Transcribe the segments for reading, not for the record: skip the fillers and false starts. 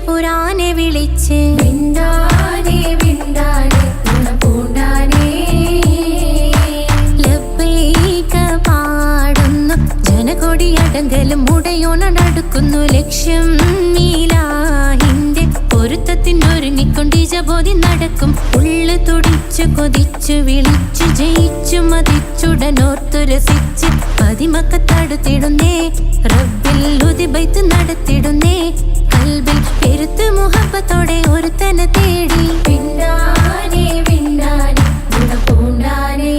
പുരാനെ വിളിച്ച് വിണ്ടാനെ വിണ്ടാനെ പൂണ്ടാനെ ലബ്ബൈക പാടുന്നു ജനകൊടിയടങ്കലും മുടയോണടുക്കുന്നു ലക്ഷ്യം നീലാഹിന്റെ പൊരുത്തത്തിനൊരുങ്ങിക്കൊണ്ട് ജബോധി നടക്കും ഉള്ളു തുടിച്ചു കൊതിച്ചു വിളിച്ചു ജയിച്ചു മതിച്ചുടനോർത്തു രസിച്ച് പതിമക്കത്തടുത്തിടുന്നേ റബ്ബിൽ ഉദിബൈത്ത് നടത്തിടുന്നേ കൽബിൽ പെരുത്ത് മുഹബത്തോടെ ഒരുത്തനെ തേടി വിണ്ടാനെ വിണ്ടാനെ ഗുണപൂണ്ടാനെ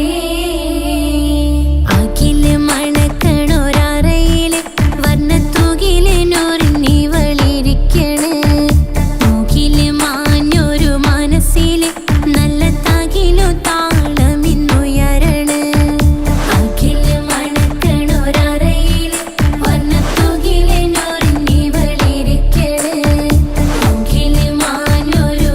അഖില് മണക്കണൊരറയില് വർണ്ണത്തൂകില് നൂറിനി വളിരിക്കണ് മൂക്കില് മാഞ്ഞൊരു മനസ്സില് നല്ല തകിലു താളമിന്നുയരണ് അഖില് മണക്കണൊരറയില് വർണ്ണത്തൂകില് നൂറിനി വളിരിക്കണ് മൂക്കില് മാഞ്ഞൊരു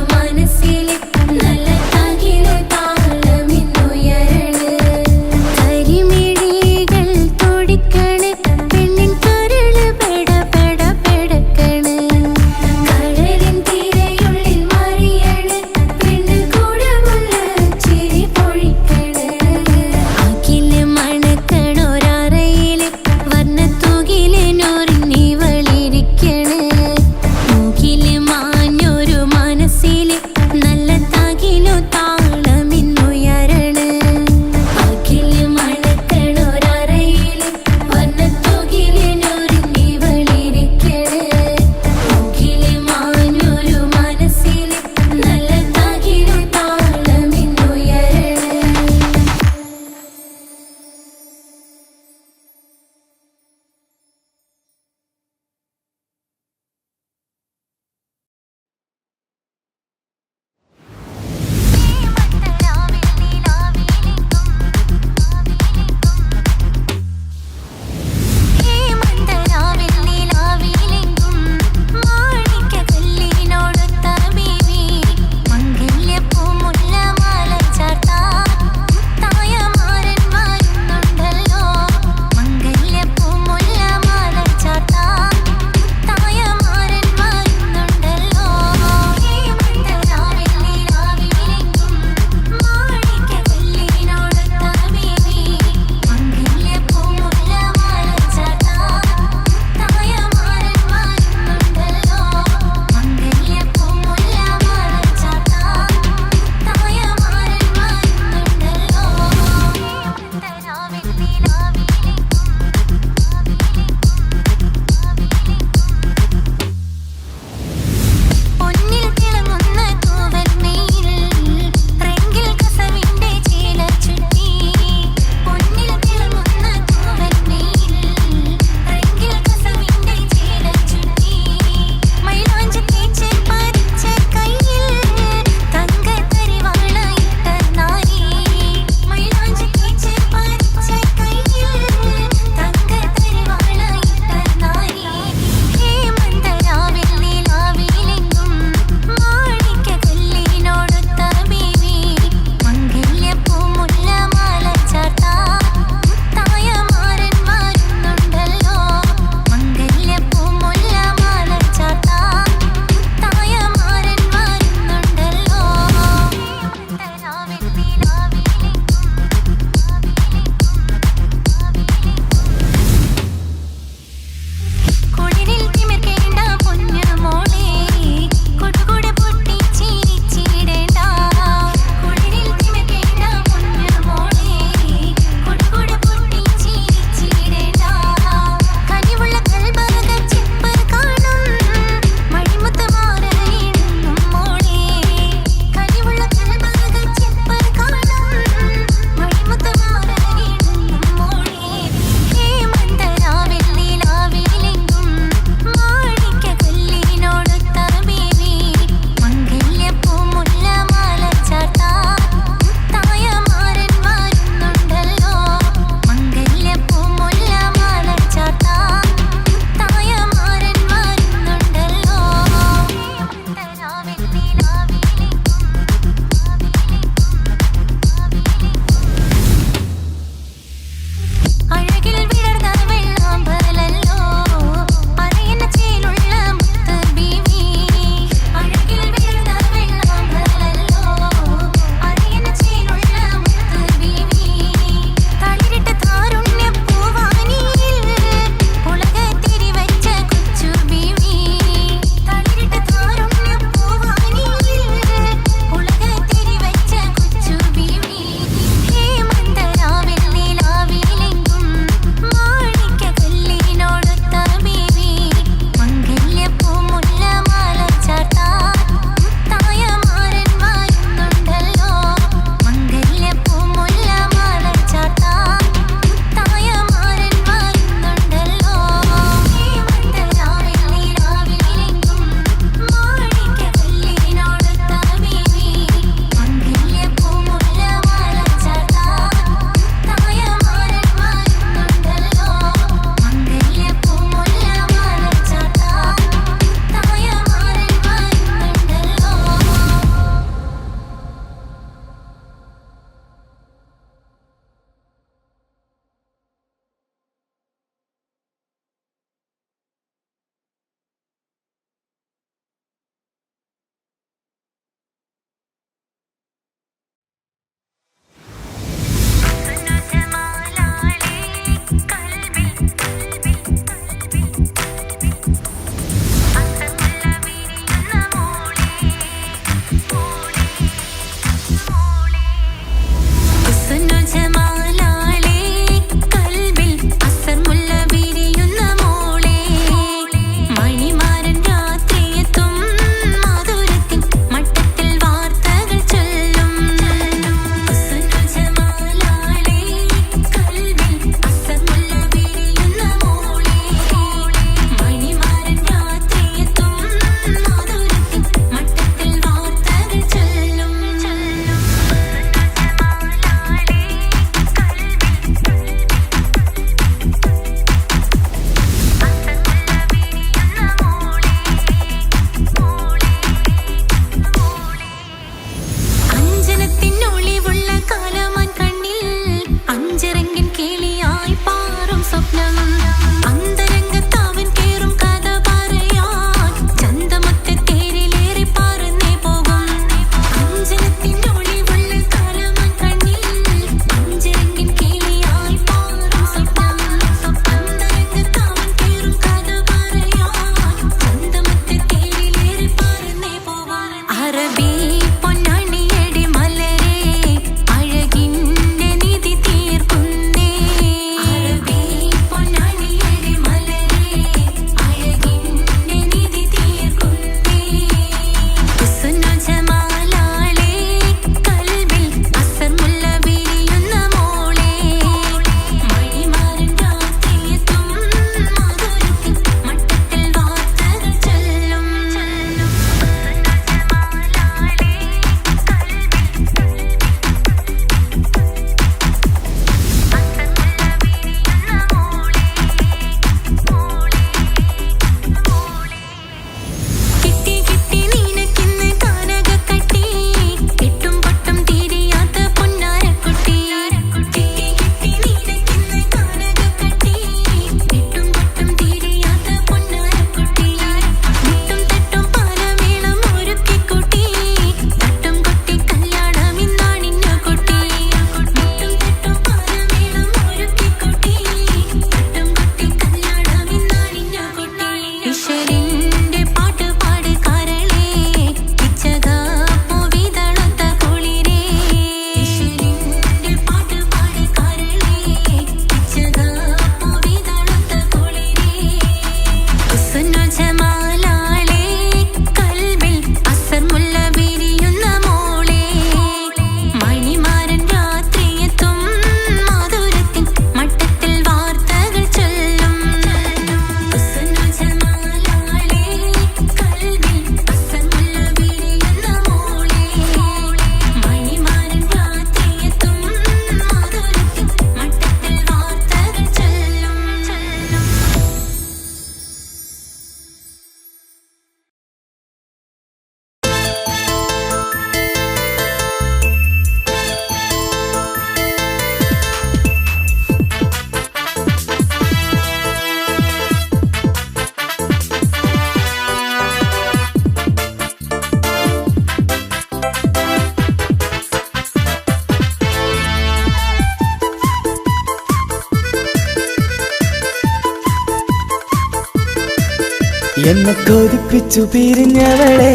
എന്നെ കൊതിപ്പിച്ചു പിരിഞ്ഞവളെ,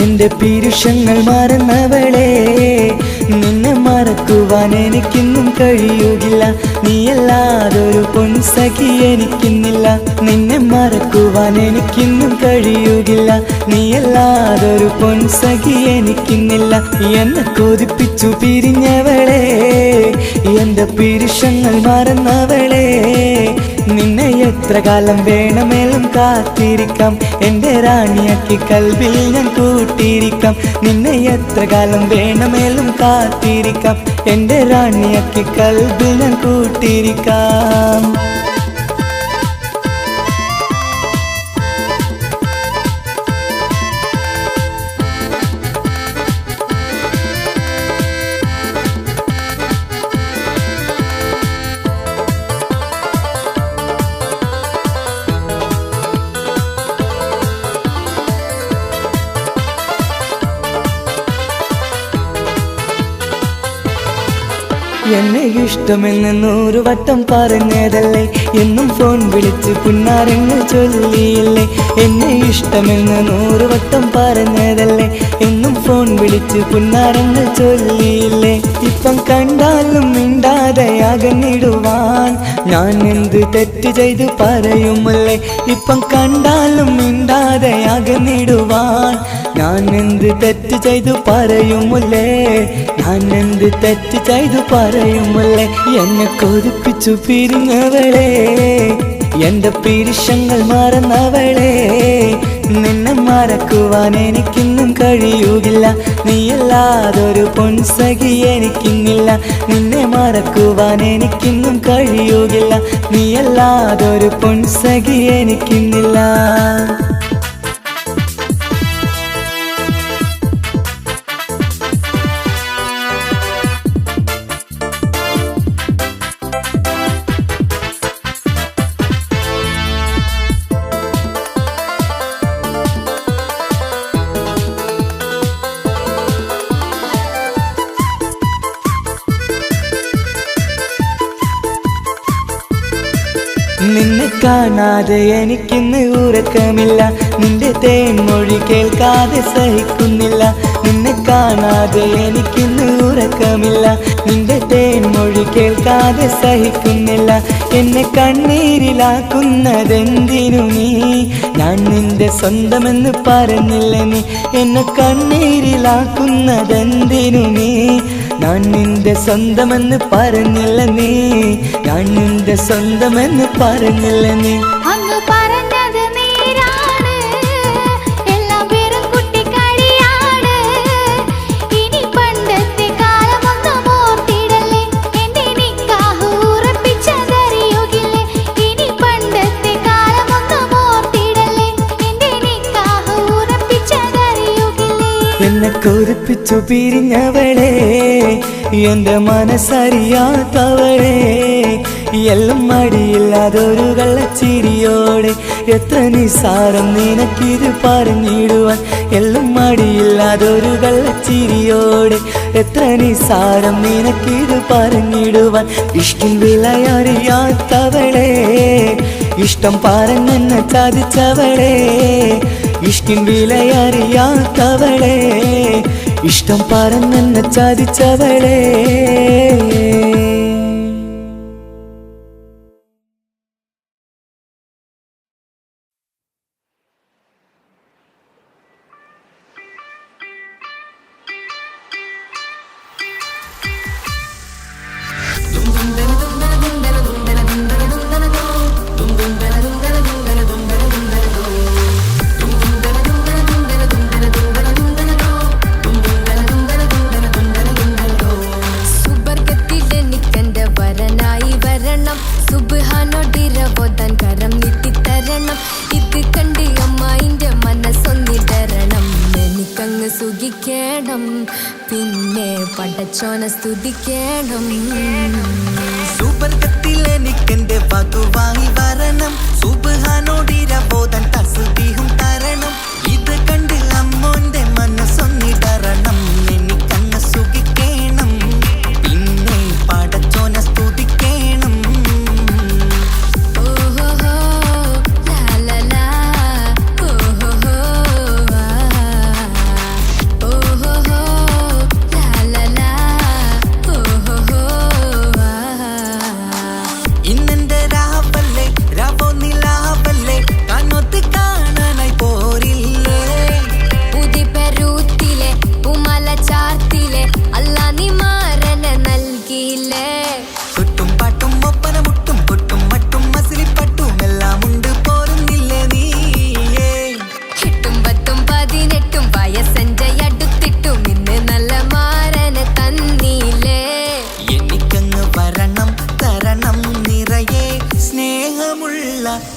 എന്റെ പീരുഷങ്ങൾ മറന്നവളെ, നിന്നെ മറക്കുവാൻ എനിക്കിന്നും കഴിയുകില്ല. നീയല്ലാതൊരു പൊൻസഖി എനിക്കിന്നില്ല. നിന്നെ മറക്കുവാൻ എനിക്കിന്നും കഴിയുകില്ല. നീയല്ലാതൊരു പൊൻസഖി എനിക്കിന്നില്ല. എന്നെ കൊതിപ്പിച്ചു പിരിഞ്ഞവളെ, എന്റെ പീരുഷങ്ങൾ മറന്നവളെ, നിന്നെ എത്ര കാലം വേണമെങ്കിലും കാത്തിരിക്കാം. എന്റെ റാണിയാക്കി കൽബിൽ ഞാൻ കൂട്ടിയിരിക്കാം. നിന്നെ എത്ര കാലം വേണമെങ്കിലും കാത്തിരിക്കാം. എന്റെ റാണിയാക്കി കൽബിൽ ഞാൻ കൂട്ടിയിരിക്കാം. എന്നെ ഇഷ്ടമെന്ന് 100 വട്ടം പറഞ്ഞതല്ലേ, എന്നും ഫോൺ വിളിച്ച് പുന്നാരങ്ങൾ ചൊല്ലിയില്ലേ. എന്നെ ഇഷ്ടമെന്ന് 100 വട്ടം പറഞ്ഞതല്ലേ, എന്നും ഫോൺ വിളിച്ച് പുന്നാരങ്ങൾ ചൊല്ലിയില്ലേ. ഇപ്പം കണ്ടാലും മിണ്ടാതെ അകന്നിടുവാൻ ഞാൻ എന്ത് തെറ്റ് ചെയ്ത് പറയുമല്ലേ. ഇപ്പം കണ്ടാലും മിണ്ടാതെ അകന്നിടുവാൻ ഞാൻ എന്ത് തെറ്റ് ചെയ്തു പറയുമല്ലേ. ഞാൻ എന്ത് തെറ്റ് ചെയ്തു പറയുമല്ലേ. എന്നെ കൊതിപ്പിച്ചു പിരിഞ്ഞവളെ, എന്റെ പീരുഷങ്ങൾ മറന്നവളെ, നിന്നെ മറക്കുവാൻ എനിക്കിന്നും കഴിയുകില്ല. നീയല്ലാതൊരു പൊൻസഖി എനിക്കിന്നില്ല. നിന്നെ മറക്കുവാൻ എനിക്കിന്നും കഴിയുകില്ല. നീയല്ലാതൊരു പൊൻസഖി എനിക്കിന്നില്ല. നിന്നെ കാണാതെ എനിക്കിന്ന് ഉറക്കമില്ല. നിന്റെ തേൻമൊഴി കേൾക്കാതെ സഹിക്കുന്നില്ല. നിന്നെ കാണാതെ എനിക്കിന്ന് ഉറക്കമില്ല. നിന്റെ തേൻമൊഴി കേൾക്കാതെ സഹിക്കുന്നില്ല. എന്നെ കണ്ണീരിലാക്കുന്നതെന്തിനു നീ? ഞാൻ നിന്റെ സ്വന്തമെന്ന് പറഞ്ഞില്ല നീ. എന്നെ കണ്ണീരിലാക്കുന്നതെന്തിനു നീ? ഞാൻ നിന്റെ സ്വന്തമെന്ന് പറഞ്ഞില്ല നീ. ഞാൻ നിന്റെ സ്വന്തമെന്ന് പറഞ്ഞില്ല നീ. അങ്ങ് പറഞ്ഞത് നേരാണ്, എല്ലാം വെറും കുട്ടിക്കളിയാണ്. ഇനി പണ്ടത്തെ കാലമൊന്നും ഓർത്തിടല്ലേ, എന്റെ നിക്കാഹ് ഉറപ്പിച്ചതറിയുകില്ലേ. ഇനി പണ്ടത്തെ കാലമൊന്നും ഓർത്തിടല്ലേ, എന്റെ നിക്കാഹ് ഉറപ്പിച്ചതറിയുകില്ലേ. എന്നെ കൊതിപ്പിച്ചു പിരിഞ്ഞവളെ, എന്റെ മനസ്സറിയാത്തവളെ, എല്ലാം മടിയില്ലാതൊരു കള്ളച്ചിരിയോടെ. എത്ര നിസാരം നിനക്കിത് പറഞ്ഞിടുവാൻ. എല്ലാം മടിയില്ലാതൊരു കള്ളച്ചിരിയോടെ. എത്ര നിസാരം നിനക്കിത് പറഞ്ഞിടുവാൻ. ഇഷ്ടം വിലയറിയാത്തവളെ, ഇഷ്ടം പറഞ്ഞെന്നെ ചതിച്ചവളെ. ഇഷ്കിൻ വിലയറിയാത്തവളെ, ഇഷ്ടം പറഞ്ഞെന്നെ ചതിച്ചവളെ. സുബ്ഹാനോടിരവോതാൻ കരം നീട്ടിത്തരണം. ഇത് കണ്ട് അമ്മായിന്റെ മനസ്സൊന്നിടരണം. എനിക്കങ്ങ് സുഖിക്കണം, പിന്നെ പടച്ചോനെ സ്തുതിക്കണം. സുബർഗത്തിൽ എനിക്കെന്റെ വധുവായി വരണം. സുബ്ഹാനോടിരവോതാൻ തസ്ബീഹും തരണം. ഇത് കണ്ട് അമ്മോന്റെ മനസ്സൊന്നിടരണം. എനിക്കങ്ങ് സുഖിക്കണം, പിന്നെ പടച്ചോനെ സ്തുതിക്കണം.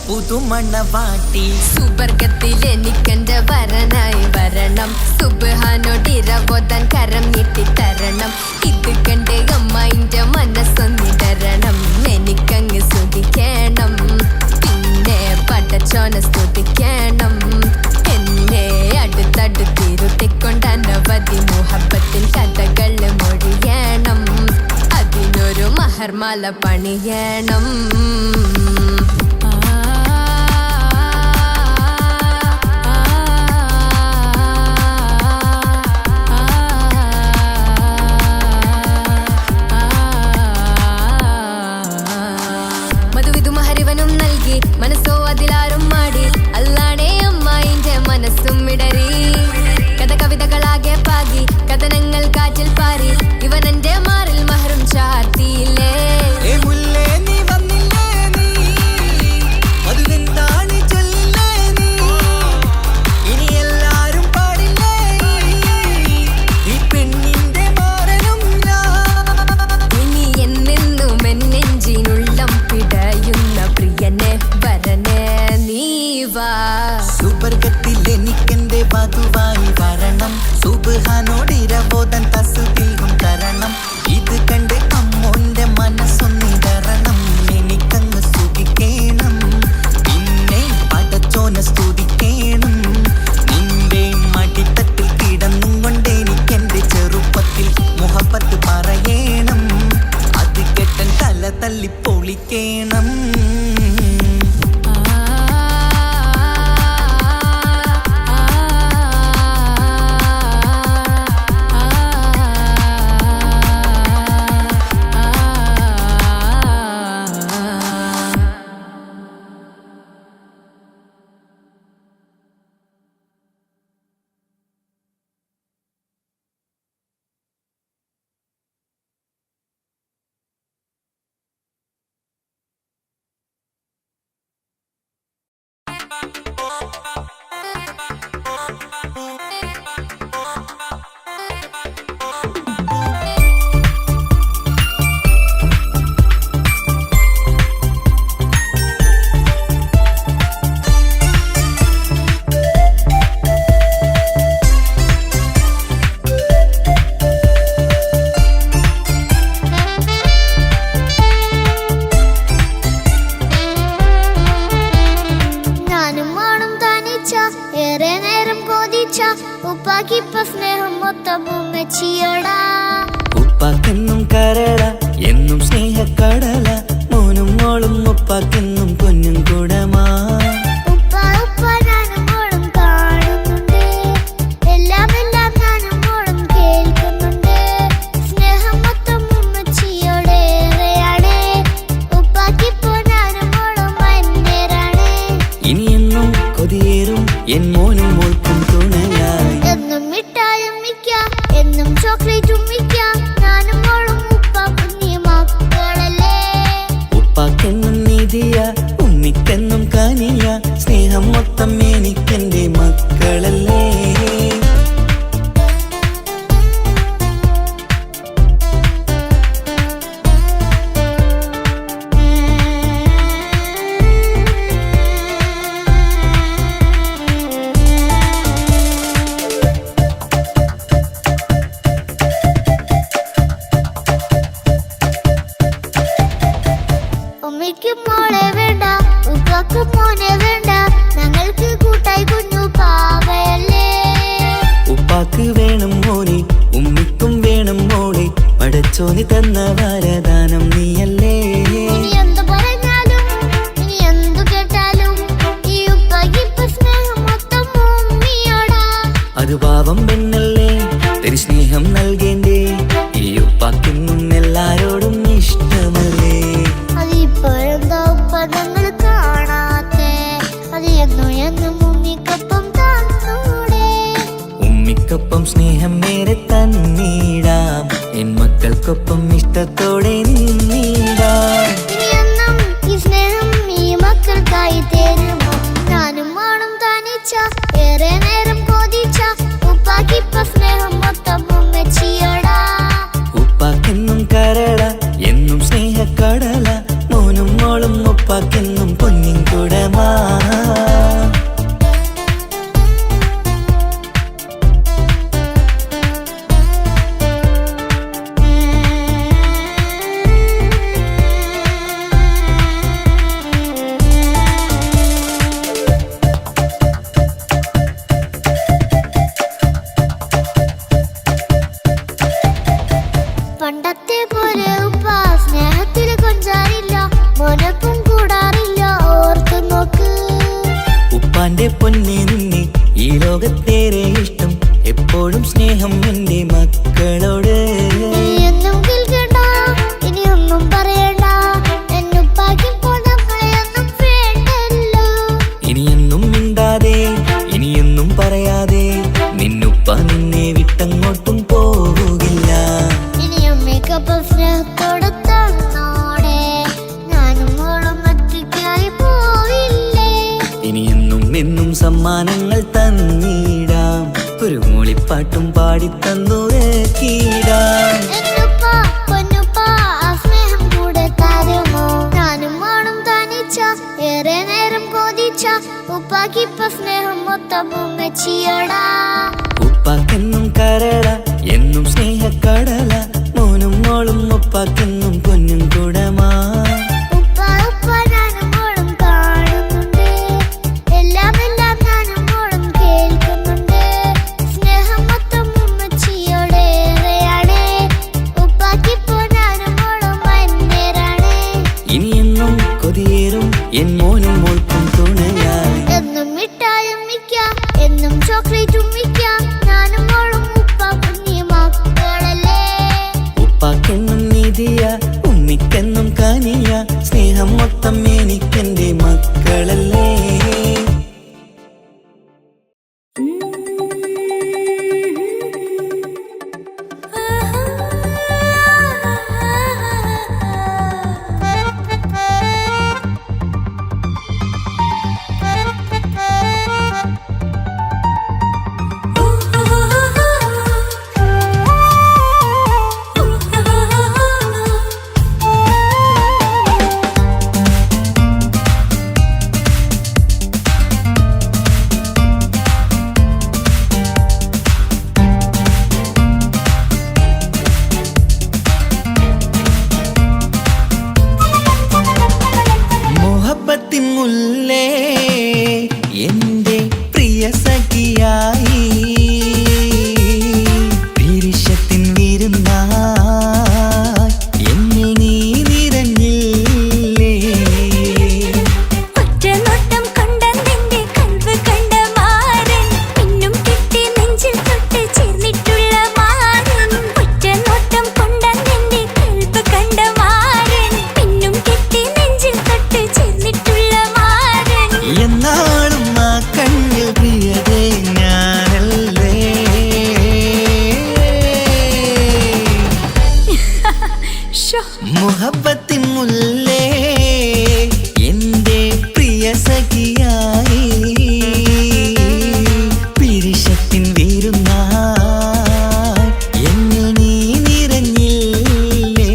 പുതുമണവാട്ടി സുബർഗത്തിൽ എനിക്കെന്റെ വരനായി വരണം. സുബ്ഹാനോടിരവോതാൻ കരം നീട്ടിത്തരണം. ഇത് കണ്ട് അമ്മായിന്റെ മനസ്സൊന്നിടരണം. എനിക്കങ്ങ് സ്തുതിക്കണം, പിന്നെ പടച്ചോനെ സ്തുതിക്കണം. എന്നെ അടുത്തടുത്തിരുത്തിക്കൊണ്ട് അനവധി മുഹബത്തിൻ കഥകൾ മൊഴിയണം. അതിനൊരു മഹർമാല പണിയണം. മനസ്സോ അതിലാരും മാടി, അല്ലാണേ അമ്മായിന്റെ മനസ്സും ഇടറി. കഥ കവിതകളാകെ പാകി, കഥനങ്ങൾ കാറ്റിൽ പാറി. ഇവനെന്റെ മാറിൽ മഹറും ചാർത്തിയില്ലേ. മൊത്തം ഉമ്മച്ചിയോടാ. ഉപ്പാക്കെന്നും കരള എന്നും സ്നേഹക്കടല, മോനും മോളും ഉപ്പാക്കെന്നും പൊന്നും കുടമാ. ഉപ്പ ഉപ്പ ഞാനും മോളും കാണുന്നുണ്ട്, എല്ലാം എല്ലാം ഞാനും മോളും കേൾക്കുന്നുണ്ട്. സ്നേഹം മൊത്തം ഉമ്മച്ചിയോടേറെയാണ്, ഉപ്പാക്കിപ്പോ ഞാനും മോളും അന്യരാണ്. ഇനിയെന്നും കൊതിയേറും എൻ മോനും മോൾക്കും തുണയായി. എന്നും മിഠായി ഉമ്മിക്കാം, എന്നും ചോക്ലേറ്റ് ഉമ്മിക്കാം, ഞാനും മോളും ഉപ്പ കുഞ്ഞി മക്കളല്ലേ. ഉപ്പാക്കെന്നും നീതിയ ഉമ്മിക്കെന്നും കാനിയ, സ്നേഹം മൊത്തം എനിക്കെന്റെ മക്കളല്ലേ. ഉമ്മയ്ക്ക് മോളെ വേണ്ട, ഉപ്പാക്ക് മോനെ വേണ്ട, ഞങ്ങൾക്ക് കൂട്ടായി കുഞ്ഞു പാവയല്ലേ. ഉപ്പാക്ക് വേണം മോനെ, ഉമ്മിക്കും വേണം മോളെ, പടച്ചോനി തന്ന വരദാനം നീയല്ലേ. ഇനി എന്തു പറഞ്ഞാലും ഇനി എന്തു കേട്ടാലും ഈ ഉപ്പാക്ക് ഇപ്പൊ സ്നേഹം മൊത്തം ഉമ്മിയോടാ. അത് പാവം പെണ്ണല്ലേ, തരി സ്നേഹം നൽകേണ്ടേ, ഈ ഉപ്പാക്കെന്നും എല്ലാരോടും ഇഷ്ടമല്ലേ. അതിപ്പോഴെന്താ ഉപ്പ ഞങ്ങൾ കാണാത്തെ, അത് എന്നും എന്നും ഉമ്മിക്കൊപ്പം തന്നൂടെ. ഉമ്മിക്കൊപ്പം സ്നേഹം നേരെ തന്നീടാം, എൻ മക്കൾക്കൊപ്പം ഇഷ്ടത്തോടെ നിന്നീടാം. ഇനിയെന്നും ഈ സ്നേഹം ഈ മക്കൾക്കായി തരുമോ? ഞാനും മോളും തനിച്ച ഏറെ നേരം കൊതിച്ച ഉപ്പാക്കിപ്പ സ്നേഹം മൊത്തം ഉമ്മച്ചിയോടാ. ഉപ്പാക്കെന്നും കരള എന്നും സ്നേഹക്കടല, മോനും മോളും ഉപ്പാക്കെന്നും പൊന്നിൻ കുടമാ. പണ്ടത്തെ പോലെ ഉപ്പ സ്നേഹത്തിൽ കൊഞ്ചാറില്ല, മോനൊപ്പം കൂടാറില്ല, ഓർത്തു നോക്ക്. ഉപ്പാന്റെ പൊന്നെ നിന്നെ ഈ ലോകത്തേറെ ഇഷ്ടം, എപ്പോഴും സ്നേഹം എന്റെ മക്കളോട്. ഇനിയൊന്നും കേൾക്കണ്ട, ഇനിയൊന്നും പറയണ്ട, എന്നുപ്പാക്കിപ്പോ ഞങ്ങളെയൊന്നും വേണ്ടല്ലോ. ഇനിയൊന്നും മിണ്ടാതെ ഇനിയൊന്നും പറയാതെ, നിന്നുപ്പ നിന്നെ വിട്ടങ്ങോട്ടും പോവുകില്ല. ഇനിയും മേക്കപ്പം സ്നേഹത്തോടെ തന്നോടെ, ഞാനും മോളും ഒറ്റയ്ക്കായി പോയില്ലേ. ഇനിയെന്നും എന്നും സമ്മാനങ്ങൾ തന്നീടാം, ഒരു മൂളിപ്പാട്ടും പാടിത്തന്നുരക്കീടാം. എന്നുപ്പ പൊന്നുപ്പ ആ സ്നേഹം കൂടെ തരുമോ? ഞാനും മോളും തനിച്ച ഏറെ നേരം കൊതിച്ച ഉപ്പാക്കിപ്പ സ്നേഹം മൊത്തം ഉമ്മച്ചിയോടാ. ഉപ്പാക്കെന്നും കരള എന്നും സ്നേഹക്കടല, മോനും മോളും ഉപ്പാക്കെന്നും പൊന്നും കുടമാ. ഉപ്പ ഉപ്പ ഞാനും മോളും കാണുന്നുണ്ട്, എല്ലാം എല്ലാം ഞാനും മോളും കേൾക്കുന്നുണ്ട്. സ്നേഹം മൊത്തം ഉമ്മച്ചിയോടേറെയാണ്, ഉപ്പാക്കിപ്പോ ഞാനും മോളും അന്യരാണ്. ഇനിയെന്നും കൊതിയേറും എൻ മോനും മോൾക്കും തുണയായി. എന്നും മിഠായി ഉമ്മിക്കാം, എന്നും ചോക്ലേറ്റ് ഉമ്മിക്കാം, ഞാനും മോളും ഉപ്പ കുഞ്ഞി മക്കളല്ലേ. ഉപ്പാക്കെന്നും നീതിയ ഉമ്മിക്കെന്നും കാനിയ, സ്നേഹം മൊത്തം എനിക്കെന്റെ മക്കളല്ലേ. മുഹബ്ബത്തിൻ മുല്ലേ എന്റെ പ്രിയ സഖിയായി പിരിശത്തിൻ വീരുന്നായി എന്നിൽ നീ നിറഞ്ഞില്ലേ.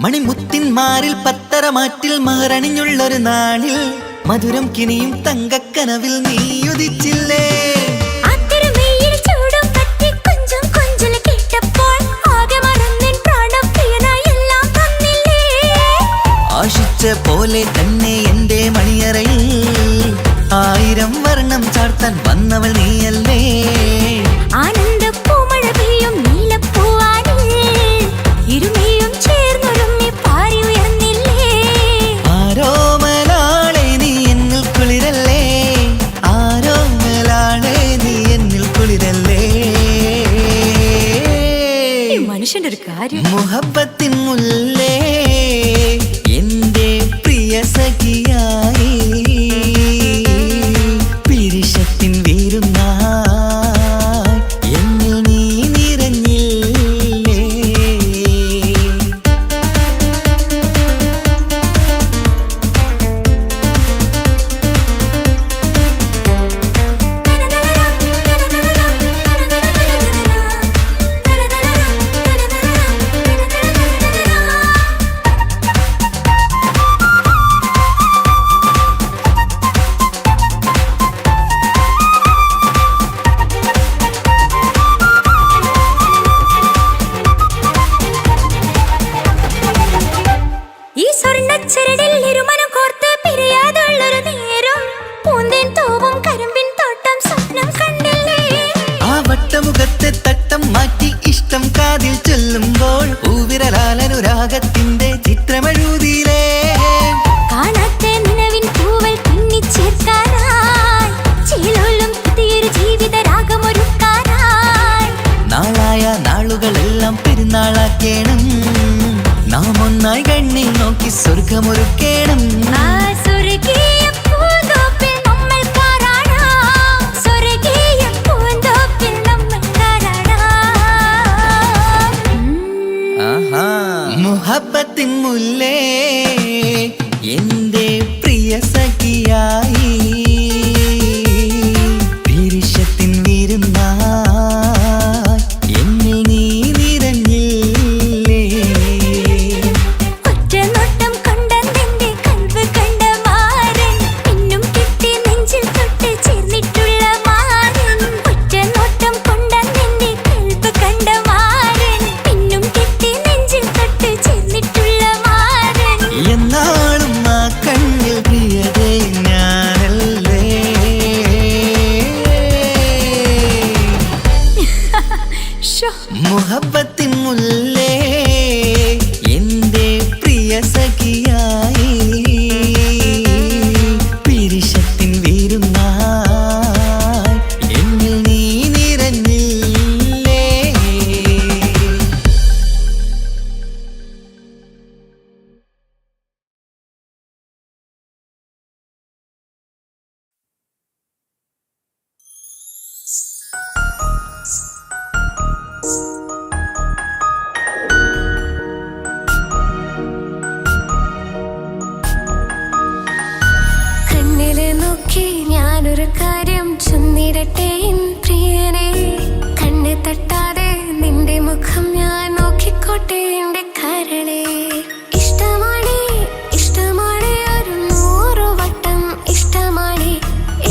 മണിമുത്തിന്മാരിൽ പത്തരമാറ്റിൽ മഹറണിഞ്ഞുള്ളൊരു നാളിൽ മധുരം കിനിയും തങ്കക്കനവിൽ നീ ഉദിച്ചില്ലേ. ആശിച്ച പോലെ തന്നെ എന്റെ മണിയറയിൽ 1000 വർണ്ണം ചാർത്താൻ വന്നവൾ നീയല്ലേ. ആരോമലാളെ നീ എന്നിൽ കുളിരല്ലേ, ആരോമലാളെ നീ എന്നിൽ കുളിരല്ലേ. മനുഷ്യന്റെ ഒരു കാര്യം. മുഹബ്ബത്തിൻ മുല്ലേ എന്റെ പ്രിയ സഖിയായി പിരിശത്തിൻ വീരുന്നായി എന്നിൽ നീ നിറഞ്ഞില്ലേ. മുഖത്തെ തട്ടം മാറ്റി ഇഷ്ടം കാതിൽ ചൊല്ലുമ്പോൾ പൂവിരലാലനുരാഗത്തിന്റെ ചിത്രമെഴുതിയിലേ. കാണാത്തെ നിലവിൻ പൂവൽ പിന്നിച്ചേർക്കാനായി ചിലോലും പുതിയൊരു ജീവിത രാഗമൊരുക്കാനായി നാളായ നാളുകളെല്ലാം പെരുന്നാളാക്കേണം, നാം ഒന്നായി കണ്ണിൽ നോക്കി സ്വർഗമൊരുക്കേണം. മുഹബ്ബത്തിൻ മുല്ലേ എന്റെ പ്രിയ സഖിയായി പിരിശത്തിൻ വീരുന്നായി എന്നിൽ നീ നിറഞ്ഞില്ലേ. ഒറ്റ നോട്ടം കൊണ്ടെന്റെ കൽവ് കണ്ട മാരൻ പിന്നും കിട്ടി നെഞ്ചിൽ തൊട്ട് ചേർന്നിട്ടുള്ള മാരൻ. ഒറ്റ നോട്ടം കൊണ്ടെന്റെ കൽവ് കണ്ട മാരൻ പിന്നും കിട്ടി നെഞ്ചിൽ തൊട്ട് ചേർന്നിട്ടുള്ള മാരൻ. എന്നാളും ആ കണ്ണിൽ പ്രിയതേ ഞാനല്ലേ. മുഹബ്ബത്തിൻ മുല്ലേ എന്റെ പ്രിയ സഖിയായി പിരിശത്തിൻ വീരുന്നായി എന്നിൽ നീ നിറഞ്ഞില്ലേ. കണ്ണിലെ നോക്കി ഞാനൊരു കാര്യം ചൊന്നിടട്ടെ പ്രിയനെ. കണ്ണ് തട്ടാതെ നിന്റെ മുഖം ഞാൻ നോക്കിക്കോട്ടെ എന്റെ കരളെ. ഇഷ്ടമാണ് ഇഷ്ടമാണ് ഒരു 100 വട്ടം ഇഷ്ടമാണ്.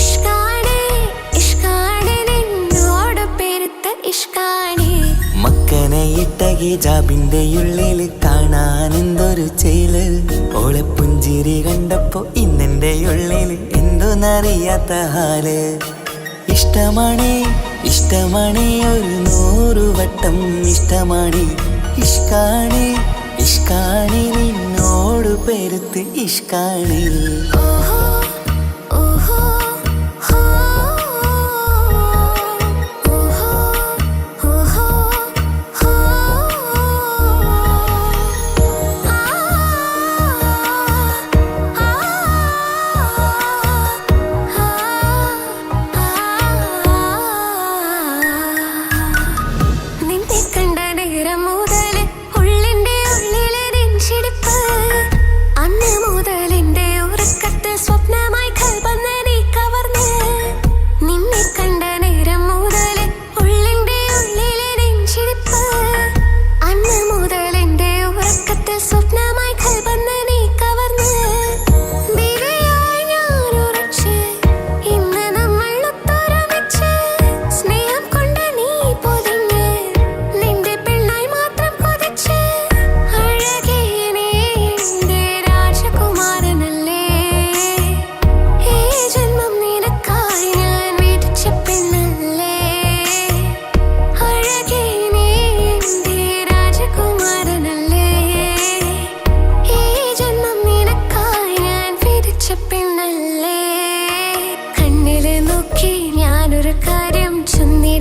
ഇഷ്കാണ് ഇഷ്കാണ് നിന്നോട് പെരുത്ത ഇഷ്കാണ്. മക്കനയിട്ട ഹിജാബിന്റെ ഉള്ളിൽ കാണാൻ എന്തൊരു ചേല്. ഓളെ പുഞ്ചിരി കണ്ടപ്പോ ഇന്നെന്റെ ഉള്ളിൽ എന്തോന്നറിയാത്ത ഹാല്. ഇഷ്ടമാണ് ഇഷ്ടമാണ് ഒരു 100 വട്ടം ഇഷ്ടമാണ്. ഇഷ്കാണ് ഇഷ്കാണ് നിന്നോട് പെരുത്ത് ഇഷ്കാണ്. ഓഹോ ഓഹോ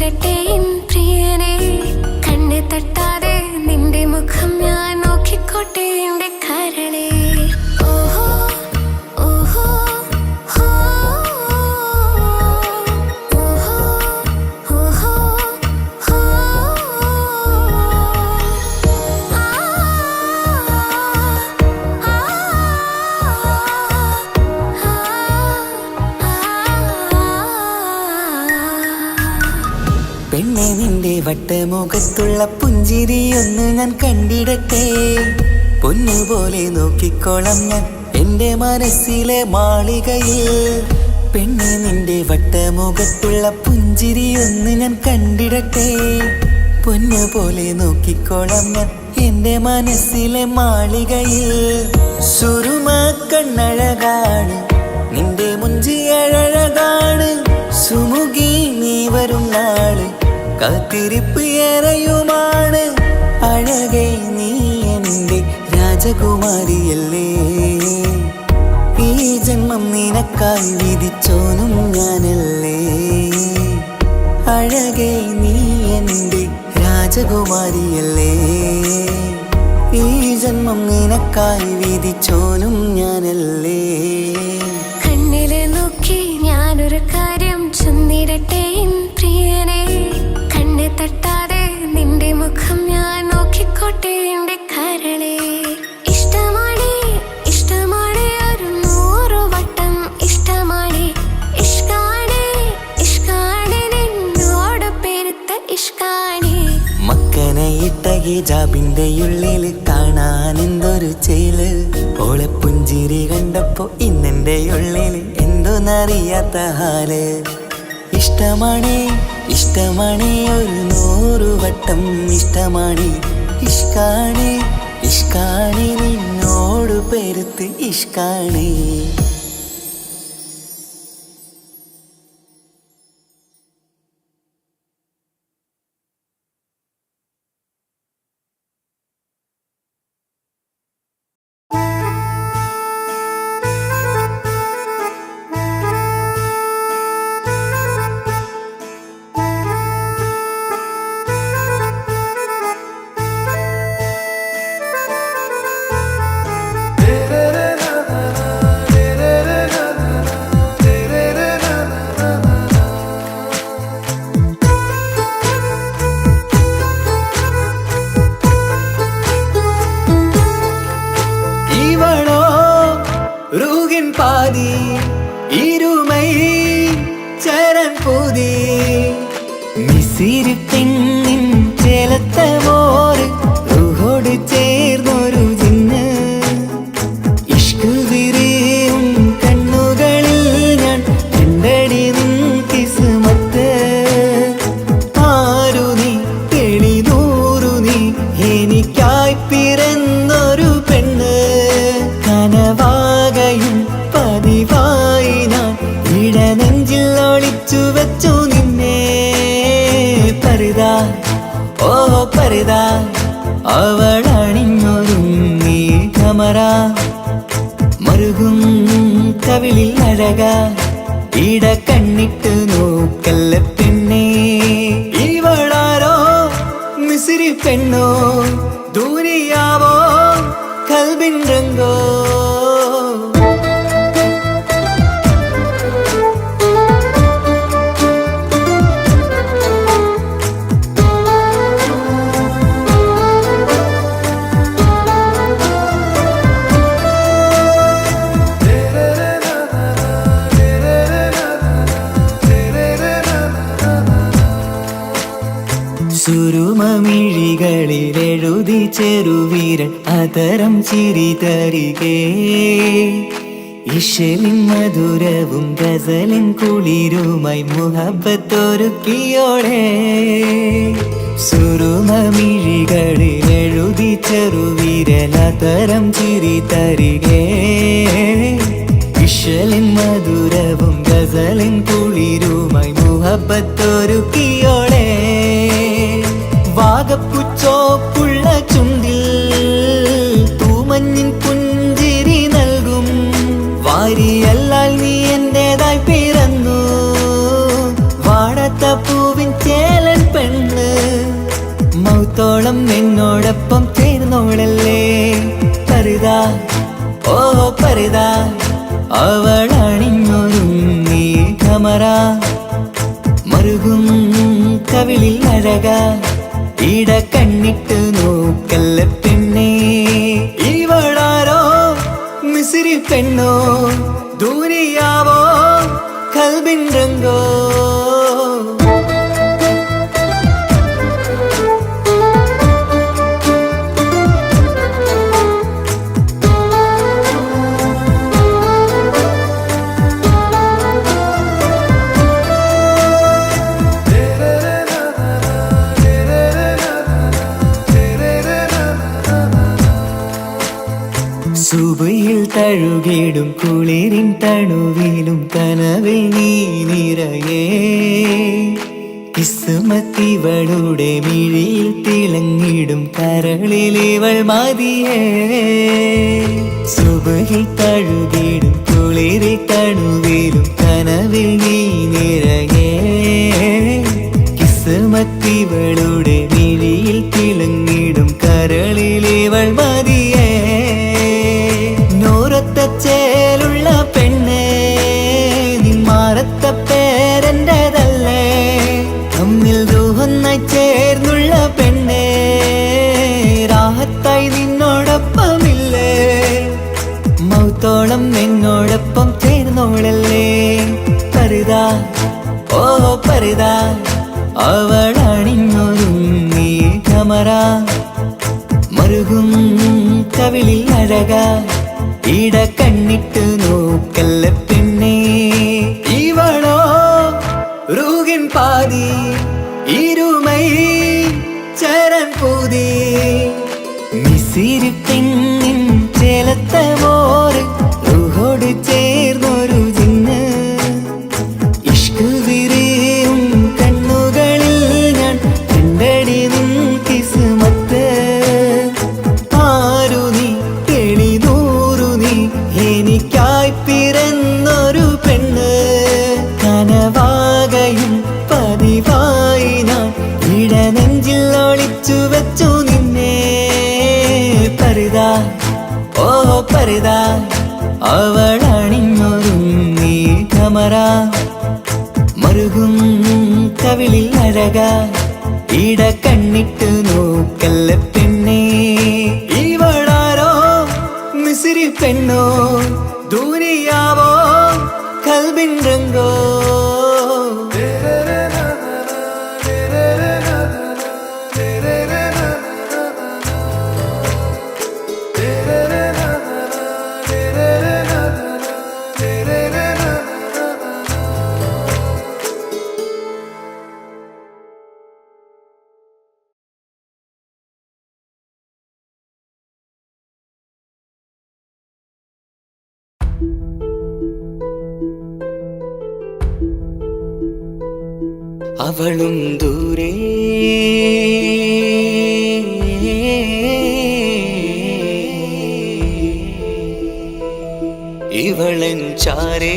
ചെന്നിടട്ടെ എൻ പ്രിയനെ കണ്ണ് തട്ടാതെ നിന്റെ മുഖം ഞാൻ നോക്കിക്കോട്ടെ എന്റെ കരളെ ഓഹോ ഓഹോ ഹോ ഓഹോ ഓഹോ ഹോ പെണ്ണെ നിന്റെ വട്ടമുഖത്തുള്ള പുഞ്ചിരിയൊന്ന് ഞാൻ കണ്ടിടട്ടെ പൊന്നുപോലെ നോക്കിക്കോളാം ഞാൻ എൻ്റെ മനസ്സിലെ മാളികയിൽ പെണ്ണെ നിന്റെ വട്ടമുഖത്തുള്ള പുഞ്ചിരിയൊന്ന് ഞാൻ കണ്ടിടട്ടെ പൊന്നുപോലെ നോക്കിക്കോളാം ഞാൻ എൻ്റെ മനസ്സിലെ മാളികയിൽ സുറുമ കണ്ണഴകാണ് നിന്റെ മുഞ്ചിയഴകാണ് സുമുഖി നീ വരും നാള് കാത്തിരിപ്പ് ഏറെയുമാണ് അഴകെ നീ എൻ്റെ രാജകുമാരിയല്ലേ ഈ ജന്മം നിനക്കായി വിധിച്ചോനും ഞാനല്ലേ അഴകെ നീ എൻ്റെ രാജകുമാരിയല്ലേ ഈ ജന്മം നിനക്കായി വിധിച്ചോനും ഞാനല്ലേ കണ്ണിലെ നോക്കി ഞാനൊരു കാര്യം ചെന്നിടട്ടെ എൻ പ്രിയനെ കണ്ണ് തട്ടാതെ നിന്റെ മുഖം ഞാൻ നോക്കിക്കോട്ടെ എന്റെ കരളെ ഇഷ്ടമാണ് ഇഷ്ടമാണ് ഒരു 100 വട്ടം ഇഷ്ടമാണ് ഇഷ്കാണ് ഇഷ്കാണ് നിന്നോട് പെരുത്ത ഇഷ്കാണ് മക്കനയിട്ട ഹിജാബിന്റെ ഉള്ളിൽ കാണാൻ എന്തൊരു ചേല് ഓളെ പുഞ്ചിരി കണ്ടപ്പോ ഇന്നെന്റെ ഉള്ളിൽ എന്തോന്നറിയാത്ത ഹാല് ഇഷ്ടമാണ് ഇഷ്ടമാണ് ഒരു 100 വട്ടം ഇഷ്ടമാണ് ഇഷ്കാണ് ഇഷ്കാണ് നിന്നോട് പെരുത്ത് ഇഷ്കാണ് பாதி இருமை சரண் பூதி மிசிறு பெண்ணின் ചേലത്ത മോര് റൂഹോട് ചേർന്നൊരു ജിന്ന് ഇഷ്ക് വിരിയും കണ്ണുകളിൽ ഞാൻ കണ്ടടി നിൻ കിസ്മത്ത് ആരു നീ തെളിനൂറു നീ എനിക്കായി പിറന്നൊരു പെണ്ണ് കനവാകയും പതിവായി ഞാൻ ഇടനെഞ്ചിൽ ഒളിച്ചു വെച്ചു നിന്നെ പരിതാ ഓ പരിതാ അവളണിഞ്ഞൊരുങ്ങി കമറ മറുകും കവിളിൽ അഴക ഇട കണ്ണിട്ട് നോക്കല്ല പെണ്ണേ ഇവളാരോ മിസിരി പെണ്ണോ ദൂരിയാവോ കൽബിൻ രംഗോ സുരുമമിഴികളിലെഴുതി ചെറുവീരൻ അതരം ചിരി തരികേ ഇശലിൻ മധുരവും ഗസലിൻ കുളിരുമായി മുഹബത്തൊരുക്കിയോടെ സുരുമമിഴികളിലെഴുതി ചെറുവീരൻ അതരം ചിരി തരികേ ഇശലിൻ മധുരവും ഗസലിൻ കുളിരുമായി മുഹബത്തൊരുക്കിയോടെ വാഗപ്പുച്ചോപ്പുള്ള ചുണ്ടിൽ തൂമഞ്ഞിൻ പുഞ്ചിരി നൽകും വാരിയല്ലാൽ നീ എന്റേതായി പിറന്നു വാടത്ത പൂവിൻ ചേല പരിത അവളണിഞ്ഞൊരുങ്ങി കമറ മറുകും കവിളിൽ അഴക ഇട കണ്ണിട്ട് നോക്കല്ല പെണ്ണേ ഇവളാരോ മിസിരി പെണ്ണോ ദൂരിയാവോ കൽബിൻ രംഗോ സുബയിൽ തഴുകിടും കുളിരിൻ തണുവിലും കനവിൽ നീ നിറയേ കിസ്മത്തിവളുടെ മിഴിയിൽ തിളങ്ങിടും കരളിലിവൾ മതിയേ സുബയിൽ തഴുകിടും കുളിരിൻ തണുവിലും കനവിൽ നീ നിറയേ കിസ്മത്തിവളുടെ മിഴിയിൽ തിളങ്ങിടും കരളിലിവൾ മതിയേ ചേലുള്ള പെണ്ണേ നിന്മാറത്ത പേരെൻ്റെതല്ലേ തമ്മിൽ ദൂഹൊന്നായി ചേർന്നുള്ള പെണ്ണേ രാഹത്തായി നിന്നോടൊപ്പമില്ലേ മൗത്തോളം എന്നോടൊപ്പം ചേർന്നോളല്ലേ പരിത ഓ പരിത അവളണിഞ്ഞൊരുങ്ങി കമറ മറുകും കവിളിൽ അഴക ഇട കണ്ണിട്ട് നോക്കല്ല പെണ്ണേ ഇവളോ റൂഹിൻ പാതി ഇരുമൈ ചരൻ പൂതി മിസിരി പെണ്ണിൻ ചേലത്ത മോര് റൂഹോട് ചേർന്നൊരു ജിന്ന് ഇഷ്ക് വിരിയും കണ്ണുകളിൽ ഞാൻ കണ്ടടി നിൻ കിസ്മത്ത് ആരു നീ എനിക്കായി പിറന്നൊരു പെണ്ണ് കനവാകയും പതിവായി ഞാൻ ഇടനെഞ്ചിൽ ഒളിച്ചു വെച്ചു നിന്നെ പരിത ഓ പരിത അവളണിഞ്ഞൊരുങ്ങി കമറ മറുകും കവിളിൽ അഴക ഇട കണ്ണിട്ട് നോക്കല്ല പെണ്ണേ ഇവളാരോ മിസിരി പെണ്ണോ ദൂരിയാവോ കൽബിൻ രംഗോ അവളും ദൂരെ ഇവളൻ ചാരേ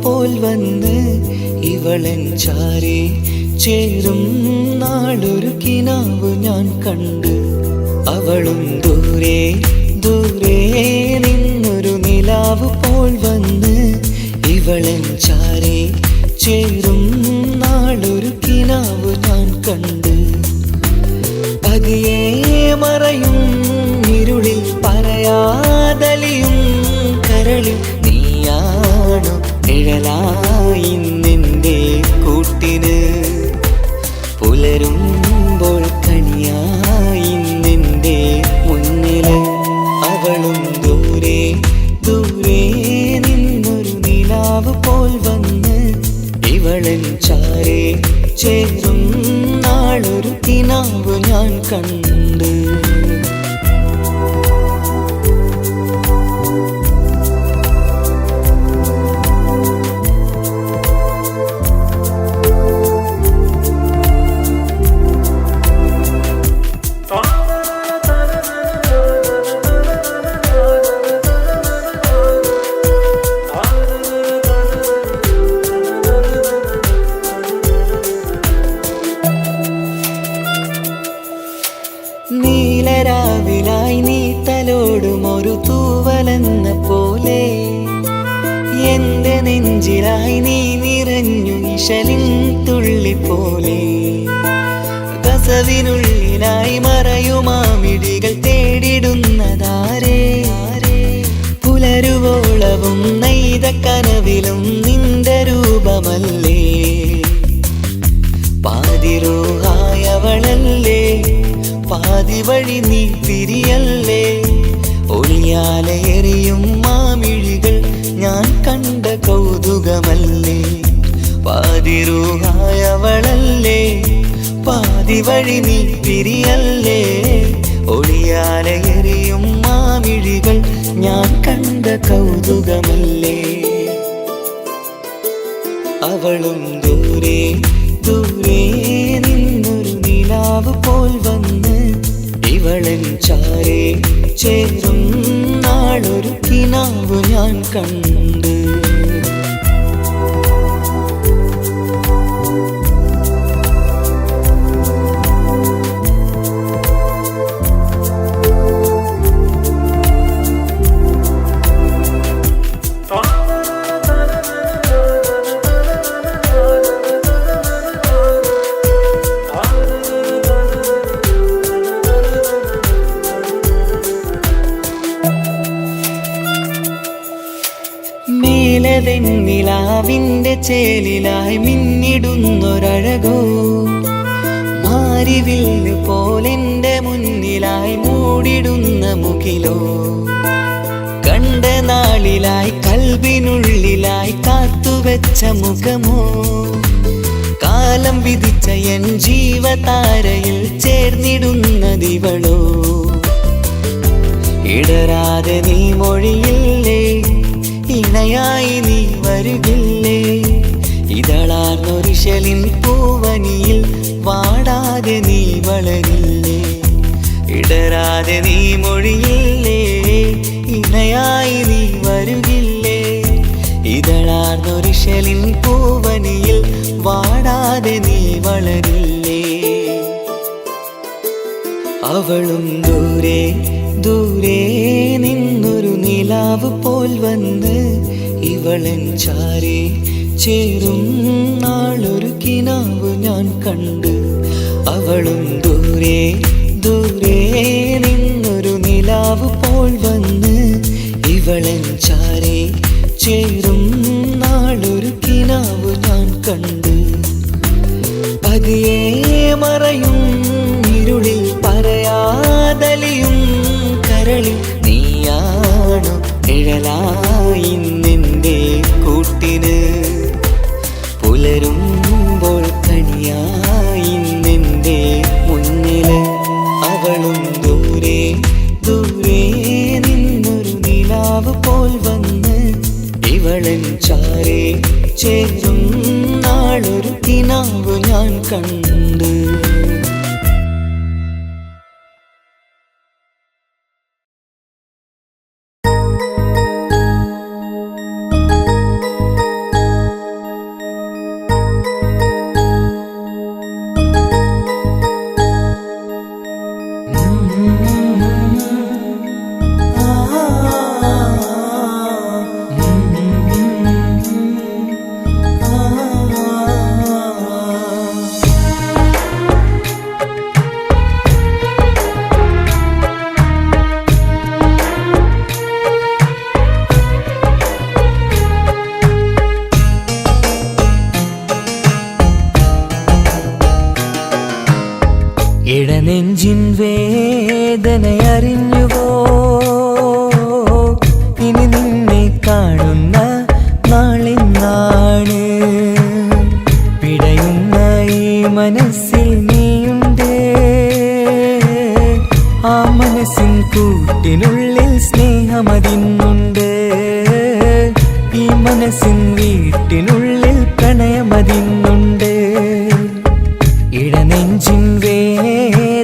പോൽ വന്ന് ഇവളൻ ചാരേ ചേരും നാളൊരു കിനാവ് ഞാൻ കണ്ട് അവളും ദൂരെ ദൂരെ നിന്നൊരു നിലാവ് പോൽ വന്ന് ഇവളൻ ചാരേ ചേരും നാളൊരു കിനാവ് ഞാൻ കണ്ട് പതിയെ മറയും ഇരുളിൽ പറയാതലിയും കരളിൽ നീയാണു നിഴലായി നിന്റെ കൂട്ടിന് പുലരുമ്പോൾ കണിയായി നിന്റെ മുന്നില് അവളും ദൂരെ ദൂരെ നിന്നൊരു നിലാവ് പോൽ വന്ന് ഇവളൻ ചാരേ ചേരും നാളൊരു കിനാവ് ഞാൻ കണ്ട് നെഞ്ചിലായി നീ നിറഞ്ഞു നിശലിൻ തുള്ളി പോലെ കസവിനുള്ളിലായി മറയുമാമിടികൾ തേടിടുന്നതാരേ പുലരുവോളവും നെയ്ത കനവിലും നിന്റെ രൂപമല്ലേ പാതിരോഹായവളല്ലേ പാതി വഴി നീ തിരിയല്ലേ ഒളിയാലെറിയും മാമിഴികൾ ഞാൻ കണ്ട കൗതുകമല്ലേ പാതിരൂഹായവളല്ലേ പാതി വഴി നീ തിരിയല്ലേ ഒളിയാലെറിയും മാമിഴികൾ ഞാൻ കണ്ട കൗതുകമല്ലേ അവളും ദൂരെ ദൂരെ നിന്നൊരു നിലാവ് പോൽ വന്ന് ഇവളൻ ചാരേ ചേരും നാളൊരു കിനാവ് ഞാൻ കണ്ട് നിലാവിന്റെ ചേലിലായി മിന്നിടുന്നൊരഴകോ മാരിവില്ല് പോലെന്റെ മുന്നിലായി മൂടിടുന്ന മുകിലോ കണ്ട നാളിലായി കൽബിനുള്ളിലായി കാത്തുവെച്ച മുഖമോ കാലം വിധിച്ച എൻ ജീവതാരയിൽ ചേർന്നിടുന്നതിവളോ ഇടരാതെ നീ മൊഴിയില്ലേ ഇണയായി നീ വരുകില്ലേ ഇതളാർന്നൊരിശലിൻ പൂവനിയിൽ വാടാതെ നീ വളരില്ലേ ഇടരാതെ നീ മൊഴിയില്ലേ ഇണയായി നീ വരുകില്ലേ ഇതളാർന്നൊരിശലിൻ പൂവനിയിൽ വാടാതെ നീ വളരില്ലേ അവളും ദൂരെ ദൂരെ നിന്നൊരു നിലാവ് പോൽ വന്ന് ഇവളൻ ചാരേ ചേരും നാളൊരു കിനാവ് ഞാൻ കണ്ട് അവളും ദൂരെ ദൂരെ നിന്നൊരു നിലാവ് പോൽ വന്ന് ഇവളൻ ചാരേ ചേരും നാളൊരു കിനാവ് ഞാൻ കണ്ട് പതിയെ മറയും ഇരുളിൽ പറയാതലിയും കരളിൽ നീയാണു നിഴലായി നിന്റെ കൂട്ടിന് പുലരുമ്പോൾ കണിയായി നിന്റെ മുന്നില് അവളും ദൂരെ ദൂരെ നിന്നൊരു നിലാവ് പോൽ വന്ന് ഇവളൻ ചാരേ ചേരും നാളൊരു കിനാവ് ഞാൻ കണ്ട് ഇടനെഞ്ചിൻ വേദനയറിഞ്ഞുവോ ഇനി നിന്നെ കാണുന്ന നാളെന്നാണ് പിടയുന്ന ഈ മനസ്സിൽ നീയുണ്ട് ആ മനസ്സിൻ കൂട്ടിനുള്ളിൽ സ്നേഹമതിന്നുണ്ട് ഈ മനസ്സിൻ വീട്ടിനുള്ളിൽ പ്രണയമതിന്നുണ്ട് ഇടനെഞ്ചിൻ വേദനയറിഞ്ഞുവോ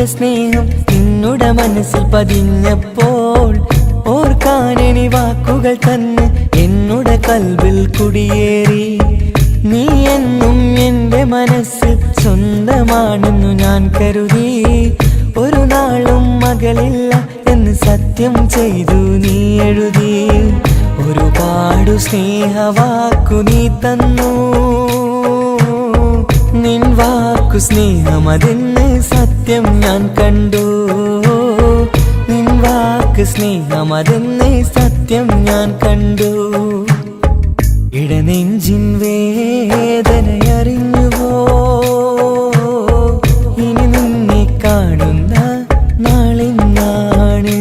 നിന്റെ സ്നേഹം നിന്നുടെ മനസ്സിൽ പതിഞ്ഞപ്പോൾ ഓർക്കാനെനി വാക്കുകൾ തന്നെ എന്നുടെ കൽവിൽ കുടിയേറി. നീ എന്നും എൻ്റെ മനസ്സിൽ സ്വന്തമാണെന്നു ഞാൻ കരുതി. ഒരു നാളും മകളില്ല എന്ന് സത്യം ചെയ്തു നീ എഴുതി. ഒരുപാടു സ്നേഹവാക്കു നീ തന്നു. നിൻ വാക്കു സ്നേഹമതെന്ന് സത്യം ഞാൻ കണ്ടു. നിൻ വാക്ക് സ്നേഹമതെന്ന് സത്യം ഞാൻ കണ്ടു. ഇടനെഞ്ചിൻ വേദനയറിഞ്ഞുവോ? ഇനി നിന്നെ കാണുന്ന നാളിന്നാണ്.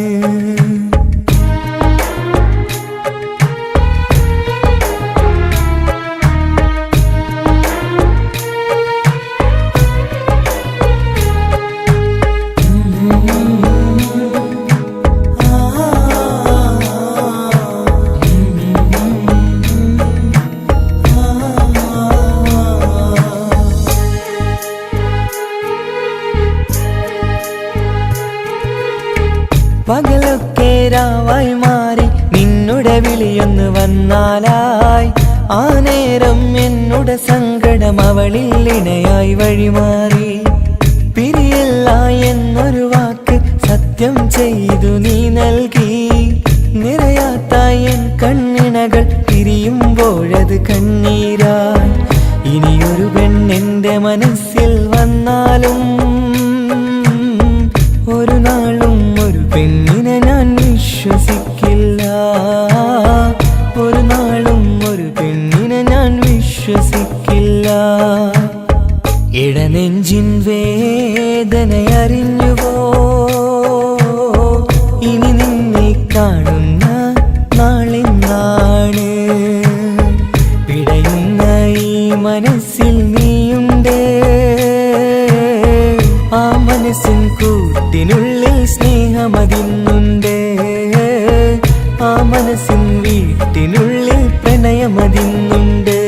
പകലൊക്കെ രാവായി മാറി നിന്നുടെ വിളിയൊന്ന് വന്നാലായി. ആ നേരം എന്നുടെ സങ്കടം അവളിൽ ഇണയായി വഴിമാറി. പിരിയില്ല എന്നൊരു വാക്ക് സത്യം ചെയ്തു നീ നൽകി. നിറയാത്ത എൻ കണ്ണിണകൾ പിരിയുമ്പോഴത് കണ്ണീരായി. ഇനിയൊരു പെണ്ണെന്റെ മനസ്സിൽ വന്നാലും ഒരു നാളും ഒരു പെണ്ണിനെ ഞാൻ വിശ്വസിക്കില്ല. ഒരു നാളും ഒരു പെണ്ണിനെ ഞാൻ വിശ്വസിക്കില്ല. ഇടനെഞ്ചിൻ വേദനയറിഞ്ഞുവോ? ഇനി നിന്നെ കാണുന്ന നാളിന്നാണ്. പിടയുന്ന ഈ മനസ്സിൽ നീയുണ്ട്. ആ മനസ്സിൻ കൂട്ടിനുള്ളിൽ സ്നേഹമതിന്നുണ്ട്. ആ മനസ്സിൻ വീട്ടിനുള്ളിൽ പ്രണയമതിന്നുണ്ട്.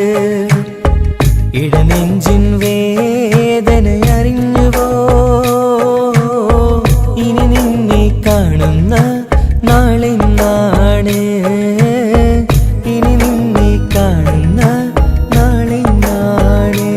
ഇടനെഞ്ചിൻ വേദനയറിഞ്ഞുവോ? ഇനി നിന്നെ കാണുന്ന നാളിന്നാണ്. ഇനി നിന്നെ കാണുന്ന നാളിന്നാണ്.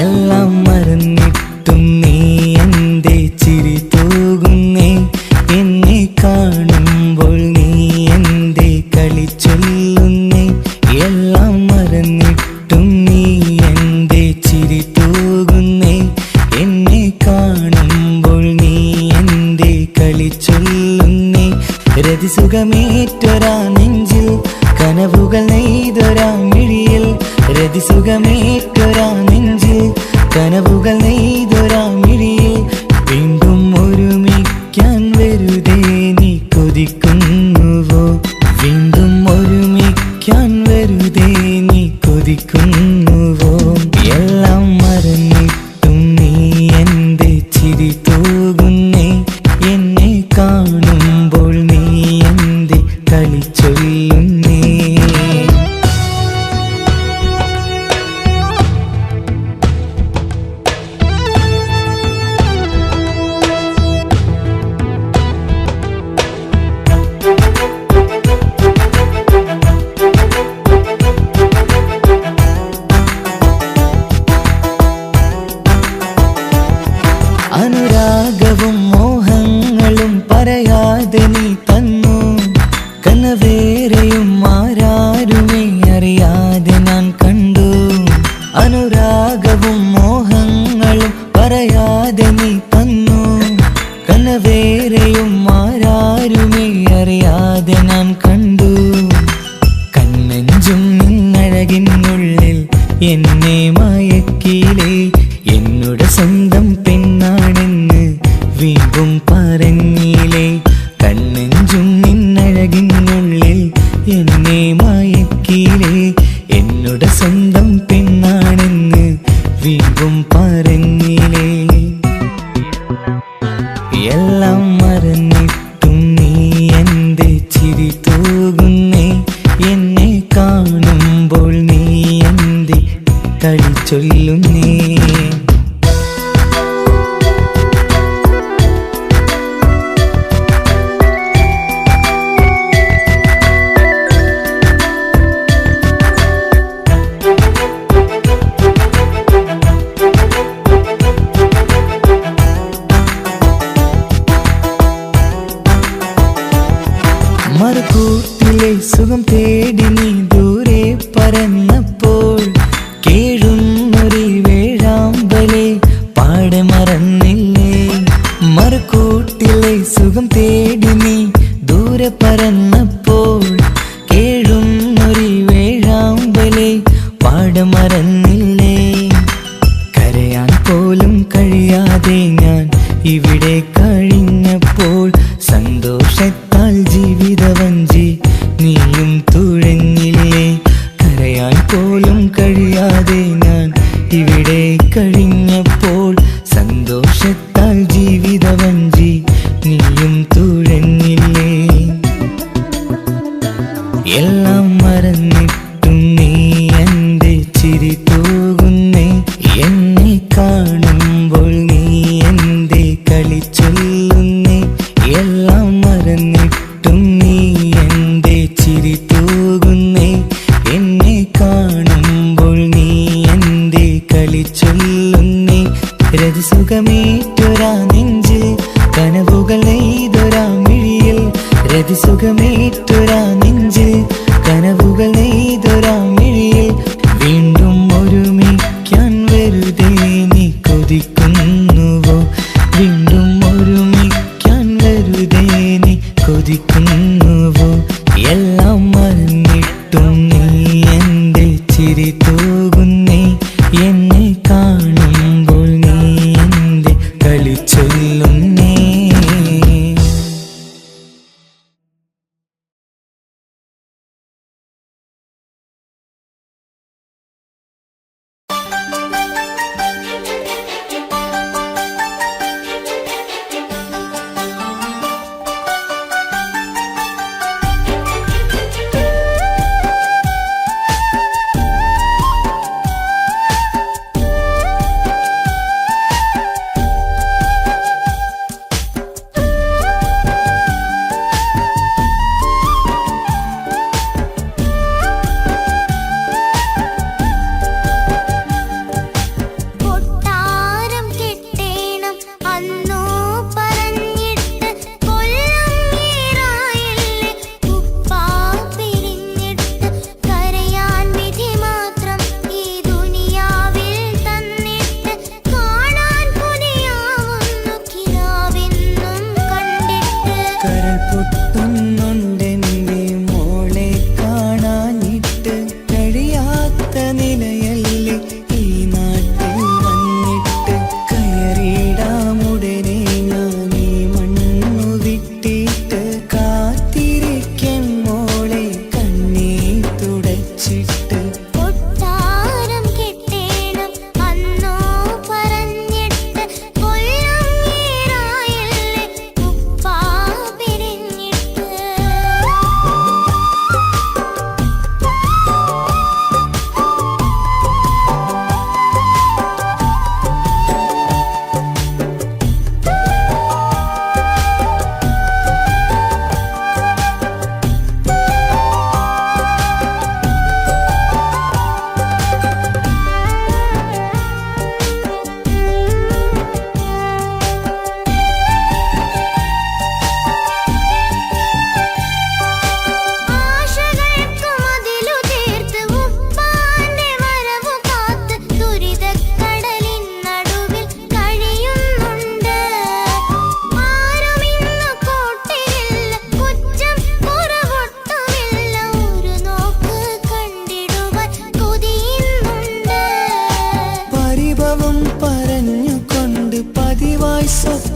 എല്ലാം മറന്നിട്ടും നീ എൻ്റെ ചിരി തൂകുന്നേ. എന്നെ കാണുമ്പോൾ നീ എൻ്റെ കളി ചൊല്ലുന്നേ. എല്ലാം മറന്നിട്ടും നീ എൻ്റെ ചിരി തൂകുന്നേ. എന്നെ കാണുമ്പോൾ നീ എൻ്റെ കളി ചൊല്ലുന്നേ. രതിസുഖമേറ്റൊരാ നെഞ്ചിൽ കനവുകൾ നെയ്തൊരാ മിഴിയിൽ. രതിസുഖമേറ്റൊരാ നെഞ്ചിൽ കനവുകൾ നെയ്തൊരാ മിഴിയിൽ. വീണ്ടും ഒരുമിക്കാൻ വെറുതെ നീ കൊതിക്കുന്നുവോ? വീണ്ടും ഒരുമിക്കാൻ വെറുതെ നീ കൊതിക്കുന്നുവോ? എല്ലാം മറന്നിട്ടും നീ എൻ്റെ ചിരി തൂകുന്നേ. എന്നെ കാണുമ്പോൾ നീ എൻ്റെ കളി ചൊല്ലുന്നേ. അനുരാഗവും മോഹങ്ങളും പറയാതെ നീ തന്നു. കനവേറെയും ആരാരുമേ അറിയാതെ അനുരാഗവും മോഹങ്ങളും പറയാതെ നീ തന്നു. കനവേറെയും ആരാരുമേ അറിയാതെ ഞാൻ കണ്ടു. കണ്ണെഞ്ചും നിന്നഴകിനുള്ളിൽ എന്നെ മയക്കിയിലേ. എന്നോട് സ്വന്തം പെണ്ണാണെന്ന് വീണ്ടും പറഞ്ഞില്ലേ. കണ്ണെഞ്ചും നിന്നഴകിനുള്ളിൽ എന്നെ മയക്കിയില്ലേ. എന്നോട് സ്വന്തം പെണ്ണാണെന്ന് വീണ്ടും പറഞ്ഞില്ലേ. എല്ലാം മറന്നിട്ടും നീ എന്റെ ചിരി തൂകുന്നേ. എന്നെ കാണുമ്പോൾ നീ എന്റെ കളി ചൊല്ലുന്നേ. മറുകൂട്ടിലെ സുഖം തേടി നീ ദൂരെ പറന്നപ്പോൾ കേഴുന്നൊരു വേഴാമ്പലെ പാടെ മറന്നില്ലേ. മറുകൂട്ടിലെ സുഖം തേടി നീ ദൂരെ പറന്നപ്പോൾ കേഴുന്നൊരു വേഴാമ്പലെ പാടെ മറന്നില്ലേ. കരയാൻ പോലും കഴിയാതെ ഞാൻ ഇവിടെ കഴിഞ്ഞപ്പോൾ സന്തോഷത്താൽ ജീവിതവഞ്ചി നീയും തുഴഞ്ഞില്ലേ. കരയാൻ പോലും കഴിയാതെ ഞാൻ ഇവിടെ കഴിഞ്ഞപ്പോൾ സന്തോഷത്താൽ ജീവിതവഞ്ചി നീയും തുഴഞ്ഞില്ലേ. എല്ലാം മറന്നിട്ടും നീ എന്റെ ചിരി തൂകുന്നേ. എന്നെ കാണുമ്പോൾ നീ എന്റെ കളി ചൊല്ലുന്നേ. എല്ലാം മറന്നിട്ടും നീ എന്റെ ചിരി തൂകുന്നേ. എന്നെ കാണുമ്പോൾ നീ എന്റെ കളി ചൊല്ലുന്നേ. രതിസുഖമേറ്റൊരാ നെഞ്ചിൽ കനവുകൾ നെയ്തൊരാ മിഴിയിൽ. രതിസുഖമേറ്റൊരാ നെഞ്ചിൽ കനവുകൾ നെയ്തൊരാ മിഴിയിൽ. വീണ്ടും ഒരുമിക്കാൻ വെറുതെ നീ കൊതിക്കുന്നുവോ. വീണ്ടും ഒരുമിക്കാൻ വെറുതെ നീ കൊതിക്കുന്നുവോ. എല്ലാം മറന്നിട്ടും നീ എന്റെ ചിരി തൂകുന്നേ. എന്നെ കാണുമ്പോൾ നീ എന്റെ കളി ചൊല്ലുന്നേ. പതിവായി സ്വപ്നം